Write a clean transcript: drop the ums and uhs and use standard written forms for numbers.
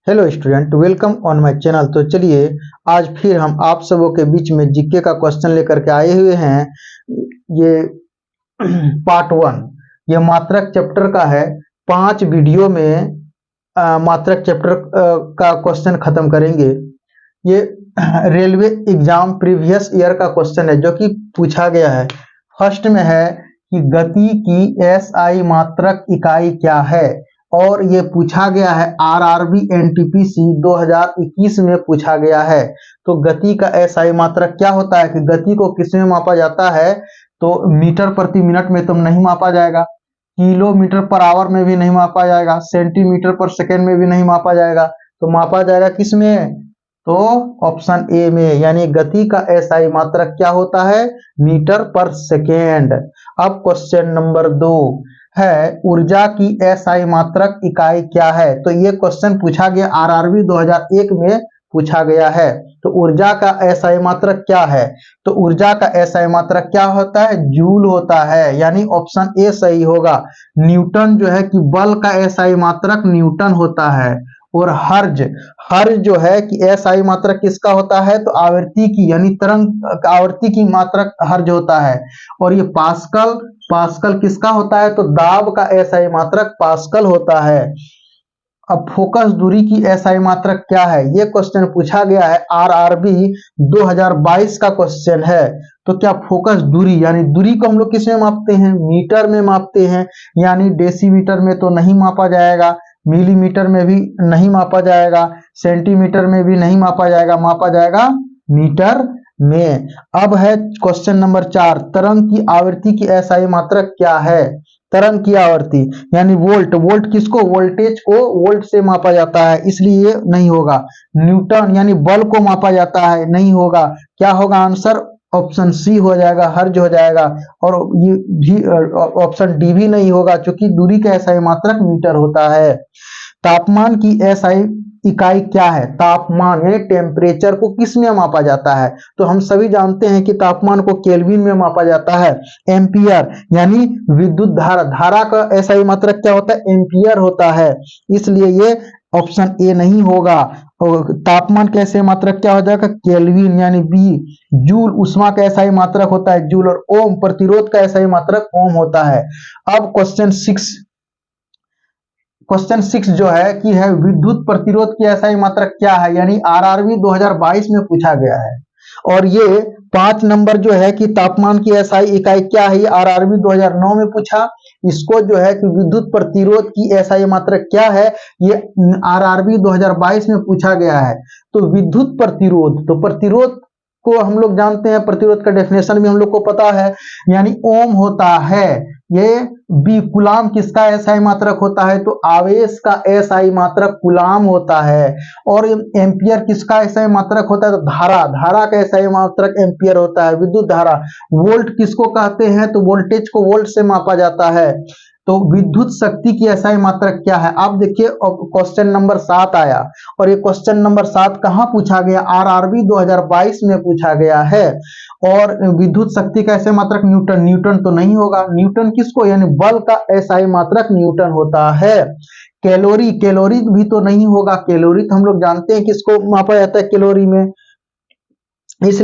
Hello student, welcome on my channel. तो चलिए आज फिर हम आप सबों के बीच में जीके का क्वेश्चन लेकर के आए हुए हैं। ये पार्ट 1 ये मात्रक चैप्टर का है। 5 वीडियो में मात्रक चैप्टर का क्वेश्चन खत्म करेंगे। ये रेलवे एग्जाम प्रीवियस ईयर का क्वेश्चन है जो कि पूछा गया है। फर्स्ट में है कि गति की एसआई मात्रक इकाई क्या है, और ये पूछा गया है आरआरबी एनटीपीसी 2021 में पूछा गया है। तो गति का एसआई मात्रक क्या होता है कि गति को किस में मापा जाता है, तो मीटर प्रति मिनट में तो नहीं मापा जाएगा, किलोमीटर पर आवर में भी नहीं मापा जाएगा, सेंटीमीटर पर सेकेंड में भी नहीं मापा जाएगा। तो मापा जाएगा किस में, तो ऑप्शन ए में, यानी गति का एसआई मात्रक क्या होता है, मीटर पर सेकेंड। अब क्वेश्चन नंबर 2 है ऊर्जा की एसआई मात्रक इकाई क्या है। तो ये क्वेश्चन पूछा गया आरआरबी 2001 में पूछा गया है। तो ऊर्जा का एसआई मात्रक क्या है, तो ऊर्जा का एसआई मात्रक क्या होता है, जूल होता है, यानी ऑप्शन ए सही होगा। न्यूटन जो है कि बल का एसआई मात्रक न्यूटन होता है। और हर्ज हर्ज जो है कि एसआई मात्रक किसका होता है, तो आवृत्ति की, यानी तरंग आवृत्ति की मात्रक हर्ज होता है। और ये पास्कल पास्कल किसका होता है, तो दाब का एसआई मात्रक पास्कल होता है। अब फोकस दूरी की एसआई मात्रक क्या है, ये क्वेश्चन पूछा गया है आरआरबी 2022 का क्वेश्चन है। तो क्या फोकस दूरी, यानी दूरी को हम लोग किस में मापते हैं, मीटर में मापते हैं, यानी डेसीमीटर में तो नहीं मापा जाएगा, मिलीमीटर में भी नहीं मापा जाएगा, सेंटीमीटर में भी नहीं मापा जाएगा, मापा जाएगा मीटर में। अब है क्वेश्चन नंबर 4, तरंग की आवृत्ति की एसआई मात्रक क्या है। तरंग की आवृत्ति यानी वोल्ट, वोल्ट किसको, वोल्टेज को वोल्ट से मापा जाता है, इसलिए नहीं होगा। न्यूटन यानी बल को मापा जाता है, नहीं होगा। क्या होगा आंसर, ऑप्शन सी हो जाएगा, हर्ज हो जाएगा। और ये भी ऑप्शन डी भी नहीं होगा, क्योंकि दूरी का एसआई मात्रक मीटर होता है। तापमान की एसआई इकाई क्या है, तापमान यानी टेम्परेचर को किस में मापा जाता है, तो हम सभी जानते हैं कि तापमान को केल्विन में मापा जाता है। एम्पियर यानी विद्युत धारा, धारा का एसआई मात्रक क्या होता है, एम्पियर होता है, इसलिए ये ऑप्शन ए नहीं होगा। और तापमान का एसआई मात्रक क्या हो जाएगा, केल्विन यानी बी। जूल उष्मा का एसआई मात्रक होता है जूल, और ओम प्रतिरोध का एसआई मात्रक ओम होता है। अब क्वेश्चन 6 जो है कि है विद्युत प्रतिरोध की एसआई मात्रक क्या है, यानी आरआरबी 2022 में पूछा गया है। और ये 5 नंबर जो है कि तापमान की एसआई इकाई क्या है, ये आरआरबी 2009 में पूछा। इसको जो है कि विद्युत प्रतिरोध की एसआई मात्रक क्या है, ये आरआरबी 2022 में पूछा गया है। तो विद्युत प्रतिरोध, तो प्रतिरोध को हम लोग जानते हैं, प्रतिरोध का डेफिनेशन भी हम लोग को पता है, यानी ओम होता है। ये बी कुलाम किसका एसआई मात्रक होता है, तो आवेश का एसआई मात्रक कुलाम होता है। और एम्पियर किसका एसआई मात्रक होता है, तो धारा, धारा का एसआई मात्रक एम्पियर होता है, विद्युत धारा। वोल्ट किसको कहते हैं, तो वोल्टेज को वोल्ट से मापा जाता है। तो विद्युत शक्ति की एसआई मात्रक क्या है। अब देखिए क्वेश्चन नंबर 7 आया, और ये क्वेश्चन नंबर 7 कहाँ पूछा गया, आरआरबी 2022 में पूछा गया है। और विद्युत शक्ति का एसआई मात्रक न्यूटन, न्यूटन तो नहीं होगा। न्यूटन किसको, यानी बल का एसआई मात्रक न्यूटन होता है। कैलोरी, कैलोरी भी तो नहीं होगा, कैलोरी तो हम लोग जानते हैं किसको मापा जाता है कैलोरी में, इसलिए